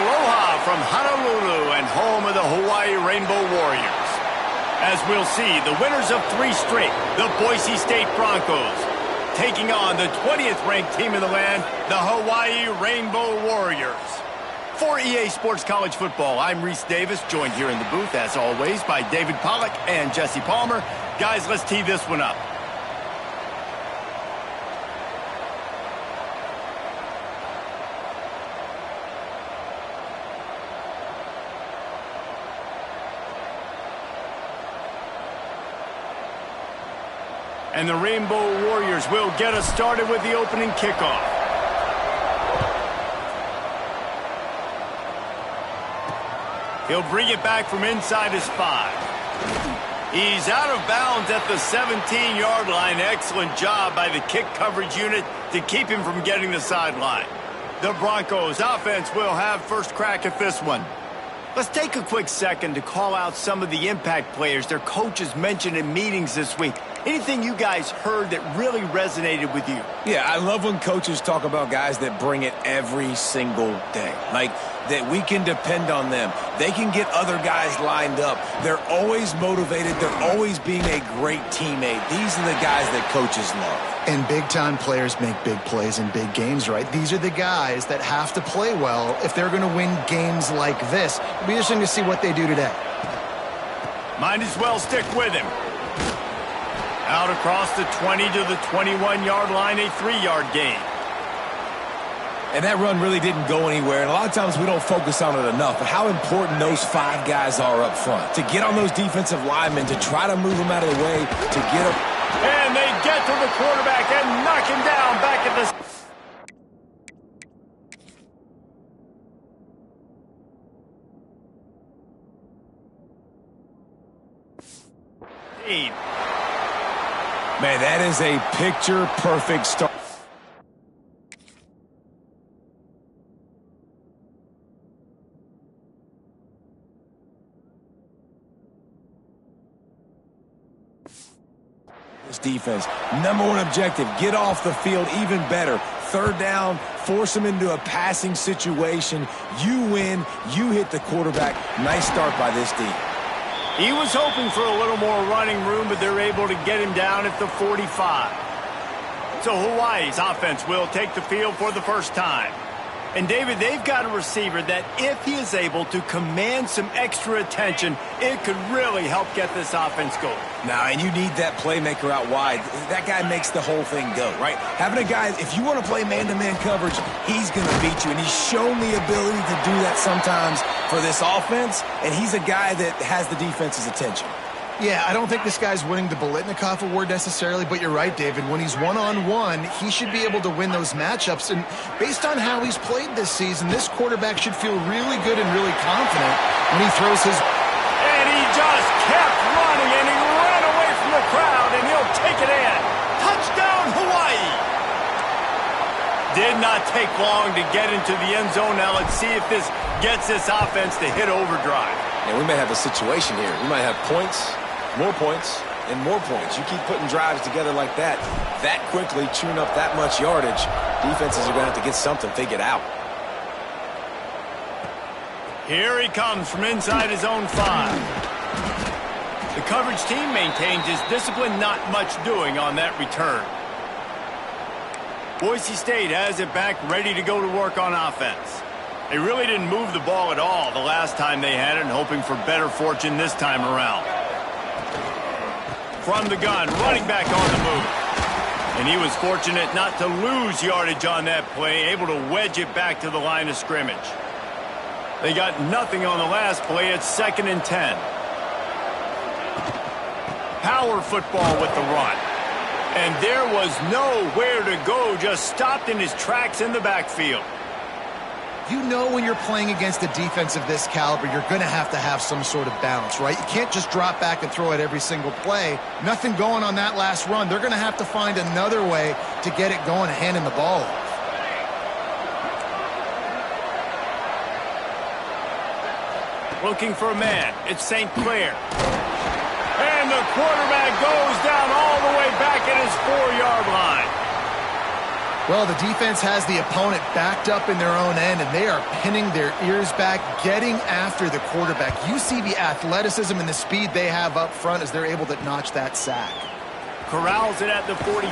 Aloha from Honolulu and home of the Hawaii Rainbow Warriors. As we'll see, the winners of 3 straight, the Boise State Broncos, taking on the 20th ranked team in the land, the Hawaii Rainbow Warriors. For EA Sports College Football, I'm Reese Davis, joined here in the booth, as always, by David Pollack and Jesse Palmer. Guys, let's tee this one up. And the Rainbow Warriors will get us started with the opening kickoff. He'll bring it back from inside his 5. He's out of bounds at the 17-yard line. Excellent job by the kick coverage unit to keep him from getting the sideline. The Broncos offense will have first crack at this one. Let's take a quick second to call out some of the impact players their coaches mentioned in meetings this week. Anything you guys heard that really resonated with you? Yeah, I love when coaches talk about guys that bring it every single day. Like, that we can depend on them. They can get other guys lined up. They're always motivated. They're always being a great teammate. These are the guys that coaches love. And big-time players make big plays in big games, right? These are the guys that have to play well if they're going to win games like this. It'll be interesting to see what they do today. Might as well stick with him. Out across the 20 to the 21-yard line, a 3-yard gain. And that run really didn't go anywhere, and a lot of times we don't focus on it enough, but how important those 5 guys are up front. To get on those defensive linemen, to try to move them out of the way, to get them. And they get to the quarterback and knock him down back at the... Man, that is a picture-perfect start. This defense, #1 objective, get off the field even better. 3rd down, force them into a passing situation. You win, you hit the quarterback. Nice start by this team. He was hoping for a little more running room, but they're able to get him down at the 45. So Hawaii's offense will take the field for the first time. And David, they've got a receiver that if he is able to command some extra attention, it could really help get this offense going. Now, and you need that playmaker out wide. That guy makes the whole thing go, right? Having a guy, if you want to play man-to-man coverage, he's going to beat you. And he's shown the ability to do that sometimes for this offense. And he's a guy that has the defense's attention. Yeah, I don't think this guy's winning the Biletnikoff Award necessarily, but you're right, David. When he's one-on-one, he should be able to win those matchups. And based on how he's played this season, this quarterback should feel really good and really confident when he throws his... And he just kept running, and he ran away from the crowd, and he'll take it in. Touchdown, Hawaii! Did not take long to get into the end zone. Now let's see if this gets this offense to hit overdrive. And we may have a situation here. We might have points, more points, and more points. You keep putting drives together like that quickly, chewing up that much yardage, defenses are going to have to get something figured out. Here he comes from inside his own 5. The coverage team maintains his discipline, not much doing on that return. Boise State has it back, ready to go to work on offense. They really didn't move the ball at all the last time they had it, and hoping for better fortune this time around. From the gun, running back on the move. And he was fortunate not to lose yardage on that play, able to wedge it back to the line of scrimmage. They got nothing on the last play. It's 2nd and 10. Power football with the run. And there was nowhere to go, just stopped in his tracks in the backfield. You know when you're playing against a defense of this caliber, you're going to have some sort of balance, right? You can't just drop back and throw it every single play. Nothing going on that last run. They're going to have to find another way to get it going and handing the ball off. Looking for a man. It's St. Clair. And the quarterback goes down all the way back at his 4-yard line. Well, the defense has the opponent backed up in their own end, and they are pinning their ears back, getting after the quarterback. You see the athleticism and the speed they have up front as they're able to notch that sack. Corrals it at the 45.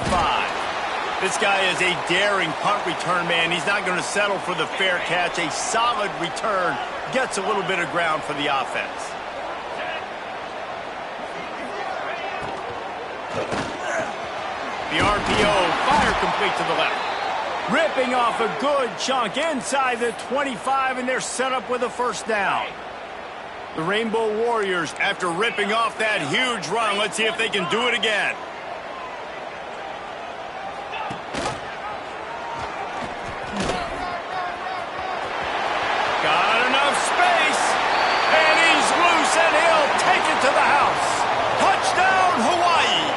This guy is a daring punt return man. He's not going to settle for the fair catch. A solid return gets a little bit of ground for the offense. The RPO, fire complete to the left. Ripping off a good chunk inside the 25, and they're set up with a first down. The Rainbow Warriors, after ripping off that huge run, let's see if they can do it again. Got enough space, and he's loose, and he'll take it to the house. Touchdown, Hawaii!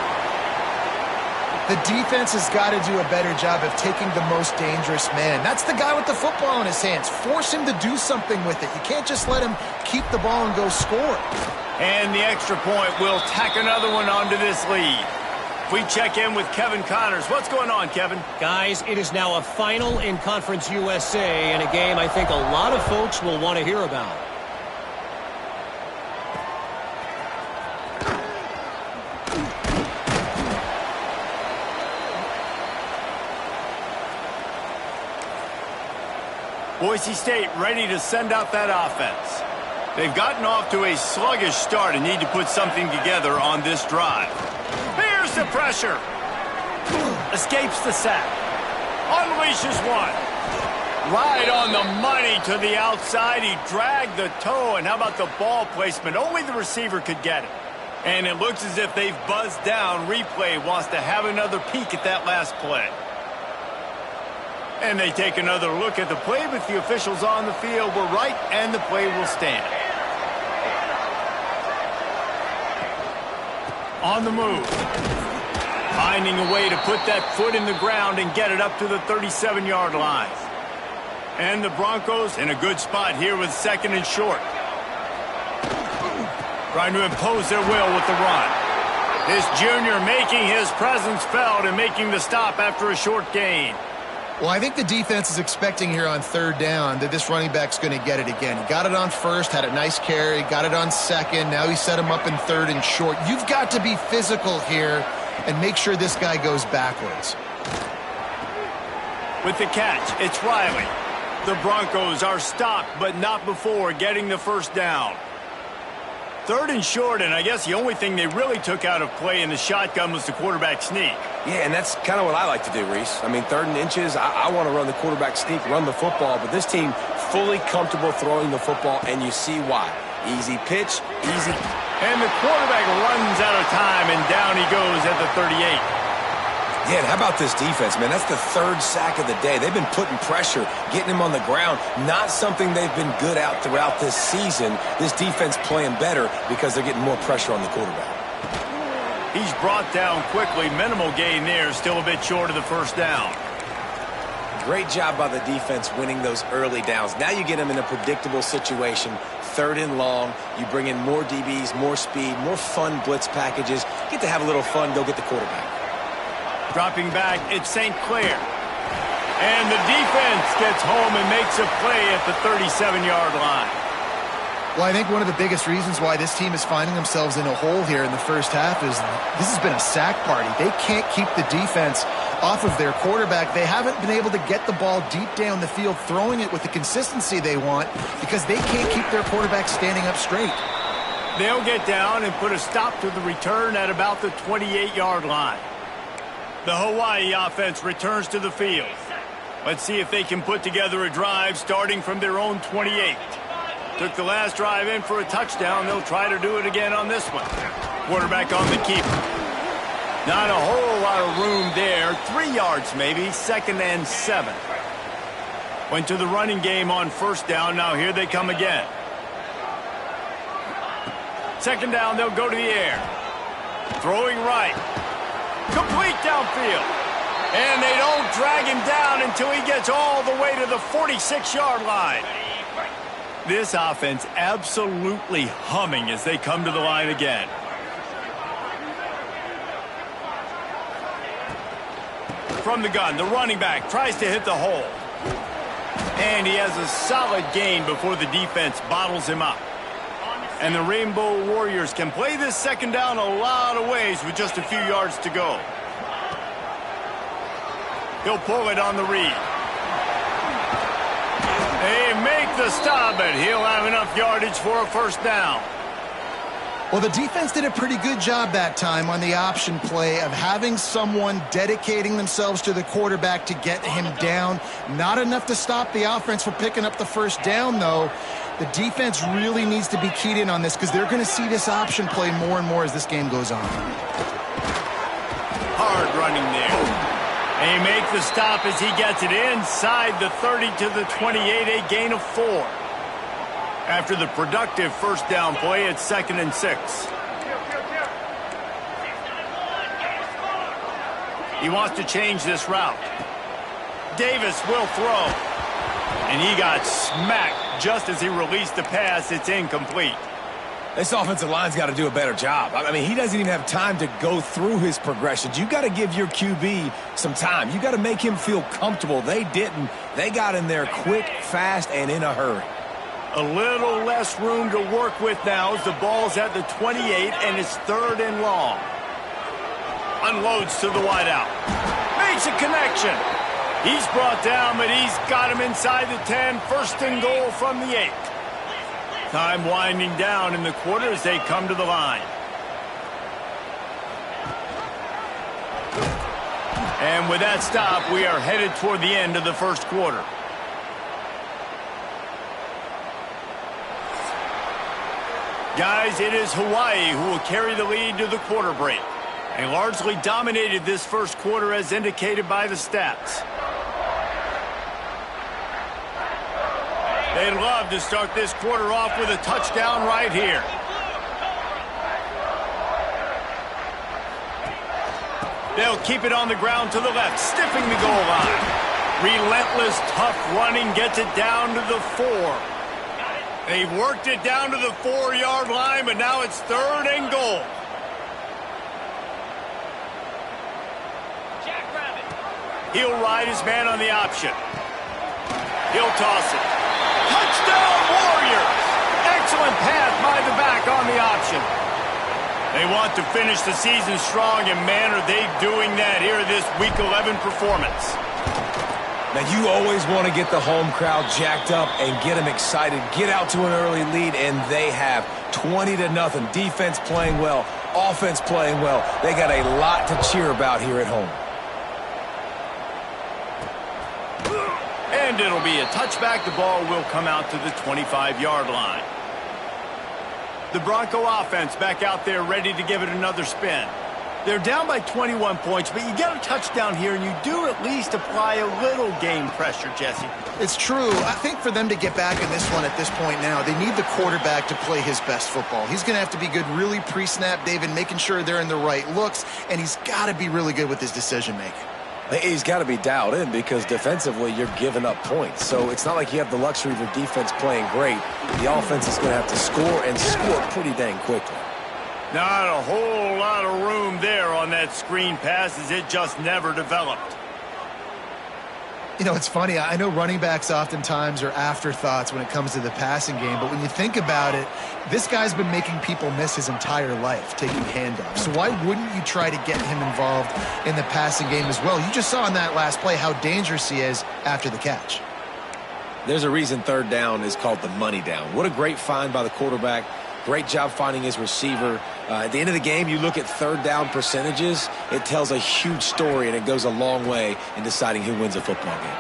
The defense has got to do a better job of taking the most dangerous man. That's the guy with the football in his hands. Force him to do something with it. You can't just let him keep the ball and go score. And the extra point will tack another one onto this lead. We check in with Kevin Connors. What's going on, Kevin? Guys, it is now a final in Conference USA, and a game I think a lot of folks will want to hear about. Boise State ready to send out that offense. They've gotten off to a sluggish start and need to put something together on this drive. Here's the pressure. Escapes the sack. Unleashes one. Right on the money to the outside. He dragged the toe, and how about the ball placement? Only the receiver could get it. And it looks as if they've buzzed down. Replay wants to have another peek at that last play. And they take another look at the play, but the officials on the field were right, and the play will stand. On the move. Finding a way to put that foot in the ground and get it up to the 37-yard line. And the Broncos in a good spot here with second and short. Trying to impose their will with the run. This junior making his presence felt and making the stop after a short gain. Well, I think the defense is expecting here on third down that this running back's going to get it again. He got it on first, had a nice carry, got it on second. Now he set him up in third and short. You've got to be physical here and make sure this guy goes backwards. With the catch, it's Riley. The Broncos are stopped, but not before getting the first down. Third and short, and I guess the only thing they really took out of play in the shotgun was the quarterback sneak. Yeah, and that's kind of what I like to do, Reese. I mean, third and inches, I want to run the quarterback sneak, run the football, but this team fully comfortable throwing the football, and you see why. Easy pitch, easy. And the quarterback runs out of time, and down he goes at the 38. Yeah, and how about this defense, man? That's the third sack of the day. They've been putting pressure, getting him on the ground. Not something they've been good at throughout this season. This defense playing better because they're getting more pressure on the quarterback. He's brought down quickly. Minimal gain there. Still a bit short of the first down. Great job by the defense winning those early downs. Now you get them in a predictable situation. Third and long. You bring in more DBs, more speed, more fun blitz packages. Get to have a little fun, go get the quarterback. Dropping back, it's St. Clair. And the defense gets home and makes a play at the 37-yard line. Well, I think one of the biggest reasons why this team is finding themselves in a hole here in the first half is this has been a sack party. They can't keep the defense off of their quarterback. They haven't been able to get the ball deep down the field, throwing it with the consistency they want because they can't keep their quarterback standing up straight. They'll get down and put a stop to the return at about the 28-yard line. The Hawaii offense returns to the field. Let's see if they can put together a drive starting from their own 28. Took the last drive in for a touchdown. They'll try to do it again on this one. Quarterback on the keeper. Not a whole lot of room there. 3 yards maybe. 2nd and 7. Went to the running game on first down. Now here they come again. 2nd down, they'll go to the air. Throwing right. Complete downfield. And they don't drag him down until he gets all the way to the 46-yard line. This offense absolutely humming as they come to the line again. from the gun. The running back tries to hit the hole. And he has a solid gain before the defense bottles him up. And the Rainbow Warriors can play this second down a lot of ways with just a few yards to go. He'll pull it on the read. They make the stop, but he'll have enough yardage for a first down. Well, the defense did a pretty good job that time on the option play of having someone dedicating themselves to the quarterback to get him down. Not enough to stop the offense from picking up the first down, though. The defense really needs to be keyed in on this because they're going to see this option play more and more as this game goes on. Hard running there. They make the stop as he gets it inside the 30 to the 28, a gain of 4. After the productive first down play, it's 2nd and 6. He wants to change this route. Davis will throw. And he got smacked just as he released the pass. It's incomplete. This offensive line's got to do a better job. I mean, he doesn't even have time to go through his progressions. You got to give your QB some time. You got to make him feel comfortable. They didn't. They got in there quick, fast, and in a hurry. A little less room to work with now as the ball's at the 28 and it's 3rd and long. Unloads to the wideout. Makes a connection. He's brought down, but he's got him inside the 10. 1st and goal from the 8. Time winding down in the quarter as they come to the line. And with that stop, we are headed toward the end of the first quarter. Guys, it is Hawaii who will carry the lead to the quarter break. They largely dominated this first quarter as indicated by the stats. They'd love to start this quarter off with a touchdown right here. They'll keep it on the ground to the left, stiffing the goal line. Relentless, tough running gets it down to the 4. They've worked it down to the 4-yard line, but now it's 3rd and goal. He'll ride his man on the option. He'll toss it. Touchdown, Warriors! Excellent pass by the back on the option. They want to finish the season strong, and man, are they doing that here in this Week 11 performance. Now, you always want to get the home crowd jacked up and get them excited. Get out to an early lead, and they have 20-0. Defense playing well, offense playing well. They got a lot to cheer about here at home. And it'll be a touchback. The ball will come out to the 25-yard line. The Bronco offense back out there ready to give it another spin. They're down by 21 points, but you get a touchdown here, and you do at least apply a little game pressure, Jesse. It's true. I think for them to get back in this one at this point now, they need the quarterback to play his best football. He's going to have to be good really pre-snap, David, making sure they're in the right looks, and he's got to be really good with his decision-making. He's got to be dialed in because defensively you're giving up points. So it's not like you have the luxury of your defense playing great. The offense is going to have to score and score pretty dang quickly. Not a whole lot of room there on that screen pass as it just never developed. You know, it's funny. I know running backs oftentimes are afterthoughts when it comes to the passing game, but when you think about it, this guy's been making people miss his entire life, taking handoffs. So why wouldn't you try to get him involved in the passing game as well? You just saw in that last play how dangerous he is after the catch. There's a reason 3rd down is called the money down. What a great find by the quarterback. Great job finding his receiver. At the end of the game, you look at 3rd down percentages. It tells a huge story, and it goes a long way in deciding who wins a football game.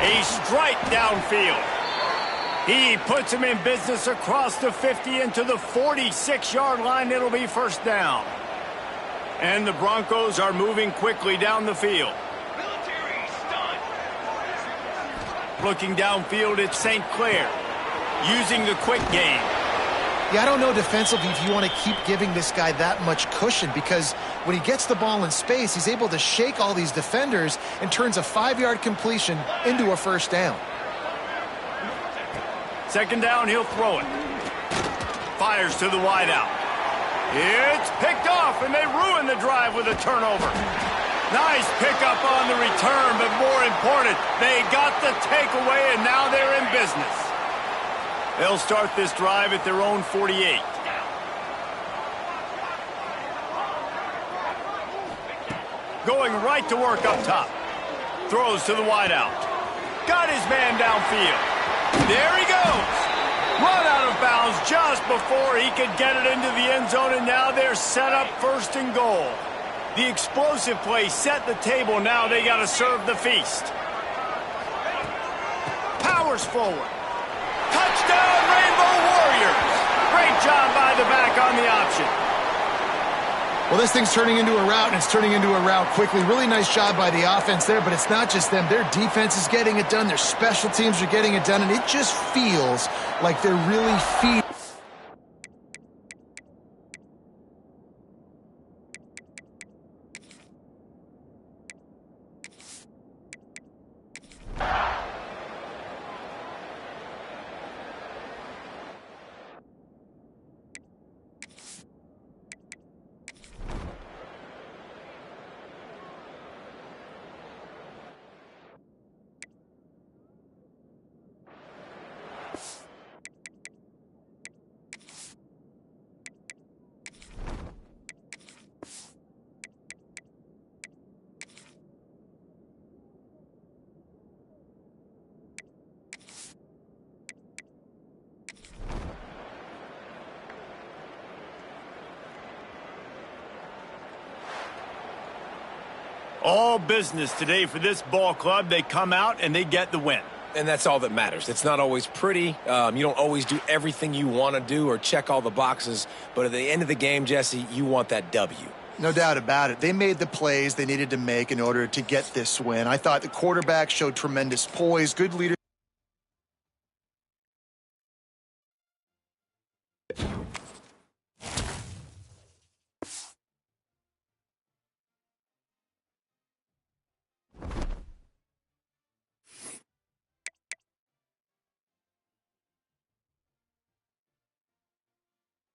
A strike downfield. He puts him in business across the 50 into the 46-yard line. It'll be 1st down. And the Broncos are moving quickly down the field. Looking downfield, it's St. Clair using the quick game. Yeah, I don't know defensively if you want to keep giving this guy that much cushion because when he gets the ball in space, he's able to shake all these defenders and turns a 5-yard completion into a 1st down. 2nd down, he'll throw it. Fires to the wideout. It's picked off, and they ruin the drive with a turnover. Nice pickup on the return, but more important, they got the takeaway, and now they're in business. They'll start this drive at their own 48. Going right to work up top. Throws to the wideout. Got his man downfield. There he goes. Run out of bounds just before he could get it into the end zone, and now they're set up first and goal. The explosive play set the table. Now they got to serve the feast. Powers forward. Touchdown, Rainbow Warriors. Great job by the back on the option. Well, this thing's turning into a route, and it's turning into a route quickly. Really nice job by the offense there, but it's not just them. Their defense is getting it done. Their special teams are getting it done, and it just feels like they're really feeding. All business today for this ball club. They come out and they get the win. And that's all that matters. It's not always pretty. You don't always do everything you want to do or check all the boxes. But at the end of the game, Jesse, you want that W. No doubt about it. They made the plays they needed to make in order to get this win. I thought the quarterback showed tremendous poise, good leadership.